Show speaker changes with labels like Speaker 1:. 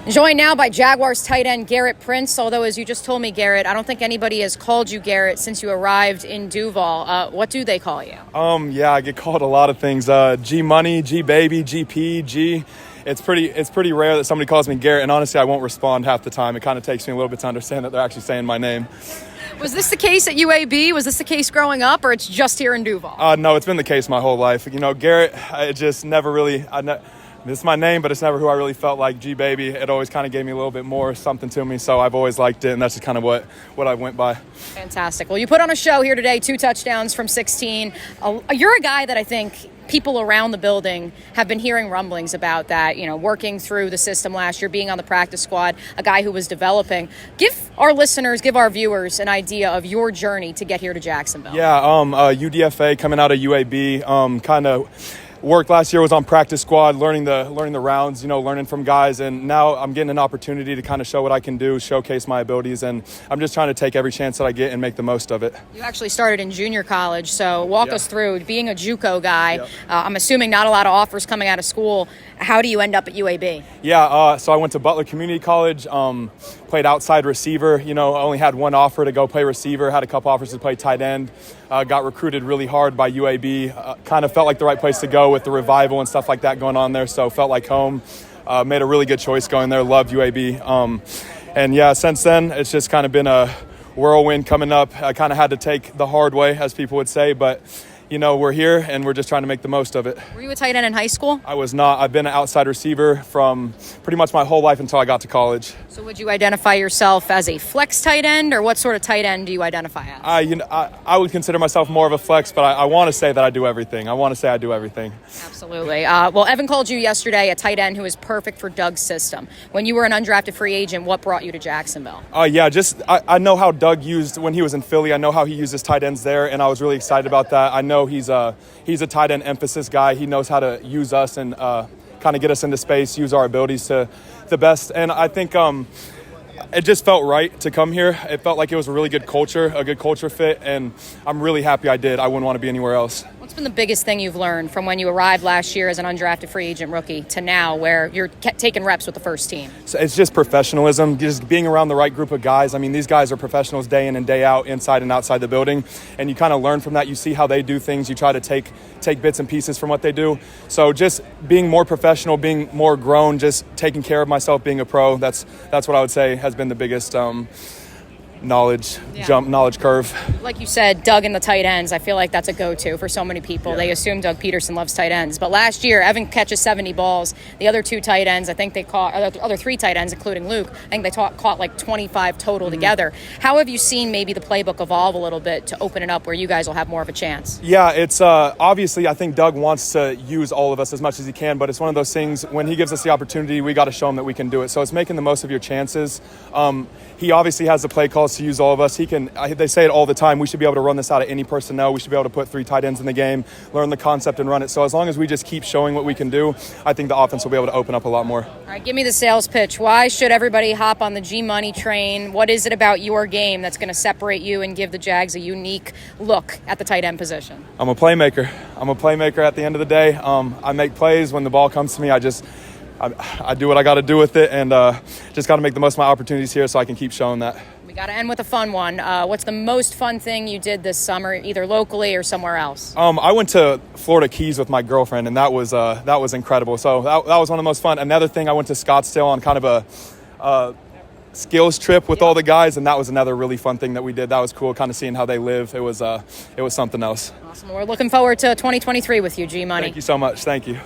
Speaker 1: Joined now by Jaguars tight end Gerrit Prince, although as you just told me, Gerrit, I don't think anybody has called you Gerrit since you arrived in Duval. What do they call you?
Speaker 2: Yeah, I get called a lot of things. G Money, G Baby, GP, G. It's pretty rare that somebody calls me Gerrit, and honestly, I won't respond half the time. It kind of takes me a little bit to understand that they're actually saying my name.
Speaker 1: Was this the case at UAB? Was this the case growing up, or it's just here in Duval?
Speaker 2: No, it's been the case my whole life. You know, Gerrit, it just never really. This is my name, but it's never who I really felt like. G Baby, it always kind of gave me a little bit more something to me, so I've always liked it, and that's just kind of what I went by.
Speaker 1: Fantastic. Well, you put on a show here today, 2 touchdowns from 16. You're a guy that I think people around the building have been hearing rumblings about that, you know, working through the system last year, being on the practice squad, a guy who was developing. Give our listeners, give our viewers an idea of your journey to get here to Jacksonville.
Speaker 2: Yeah, UDFA, coming out of UAB, kind of worked last year, was on practice squad, learning the rounds, you know, learning from guys, and now I'm getting an opportunity to kind of show what I can do, showcase my abilities, and I'm just trying to take every chance that I get and make the most of it.
Speaker 1: You actually started in junior college, so walk us through being a JUCO guy. I'm assuming not a lot of offers coming out of school. How do you end up at UAB?
Speaker 2: Yeah, so I went to Butler Community College, played outside receiver. You know, I only had one offer to go play receiver, had a couple offers to play tight end. Got recruited really hard by UAB. Kind of felt like the right place to go with the revival and stuff like that going on there, so felt like home. Made a really good choice going there, loved UAB. And yeah, since then, it's just kind of been a whirlwind coming up. I kind of had to take the hard way, as people would say, but you know, we're here and we're just trying to make the most of it.
Speaker 1: Were you a tight end in high school?
Speaker 2: I was not. I've been an outside receiver from pretty much my whole life until I got to college.
Speaker 1: So would you identify yourself as a flex tight end, or what sort of tight end do you identify as?
Speaker 2: I would consider myself more of a flex, but I want to say that I do everything. I want to say I do everything.
Speaker 1: Absolutely. Well, Evan called you yesterday a tight end who is perfect for Doug's system. When you were an undrafted free agent, what brought you to Jacksonville?
Speaker 2: I know how Doug used when he was in Philly. I know how he used his tight ends there, and I was really excited about that. I know he's a tight end emphasis guy. He knows how to use us and kind of get us into space, use our abilities to the best. And I think it just felt right to come here. It felt like it was a really good culture, a good culture fit, and I'm really happy I did. I wouldn't want to be anywhere else.
Speaker 1: What's been the biggest thing you've learned from when you arrived last year as an undrafted free agent rookie to now where you're taking reps with the first team?
Speaker 2: So it's just professionalism, just being around the right group of guys. I mean, these guys are professionals day in and day out, inside and outside the building, and you kind of learn from that. You see how they do things. You try to take bits and pieces from what they do. So just being more professional, being more grown, just taking care of myself, being a pro, that's what I would say has been the biggest knowledge curve.
Speaker 1: Like you said, Doug and the tight ends, I feel like that's a go-to for so many people. Yeah. They assume Doug Pederson loves tight ends. But last year, Evan catches 70 balls. The other 2 tight ends, I think they caught, other 3 tight ends, including Luke, I think they caught like 25 total together. How have you seen maybe the playbook evolve a little bit to open it up where you guys will have more of a chance?
Speaker 2: Yeah, it's obviously, I think Doug wants to use all of us as much as he can, but it's one of those things, when he gives us the opportunity, we got to show him that we can do it. So it's making the most of your chances. He obviously has the play calls to use all of us. They say it all the time. We should be able to run this out of any personnel. We should be able to put 3 tight ends in the game, learn the concept and run it. So as long as we just keep showing what we can do, I think the offense will be able to open up a lot more.
Speaker 1: All right, give me the sales pitch. Why should everybody hop on the G-Money train? What is it about your game that's going to separate you and give the Jags a unique look at the tight end position?
Speaker 2: I'm a playmaker. At the end of the day. I make plays. When the ball comes to me, I do what I got to do with it, and just got to make the most of my opportunities here so I can keep showing that.
Speaker 1: We got to end with a fun one. What's the most fun thing you did this summer, either locally or somewhere else?
Speaker 2: I went to Florida Keys with my girlfriend, and that was incredible. So that was one of the most fun. Another thing, I went to Scottsdale on kind of a skills trip with all the guys, and that was another really fun thing that we did. That was cool, kind of seeing how they live. It was something else.
Speaker 1: Awesome. We're looking forward to 2023 with you, G-Money.
Speaker 2: Thank you so much. Thank you.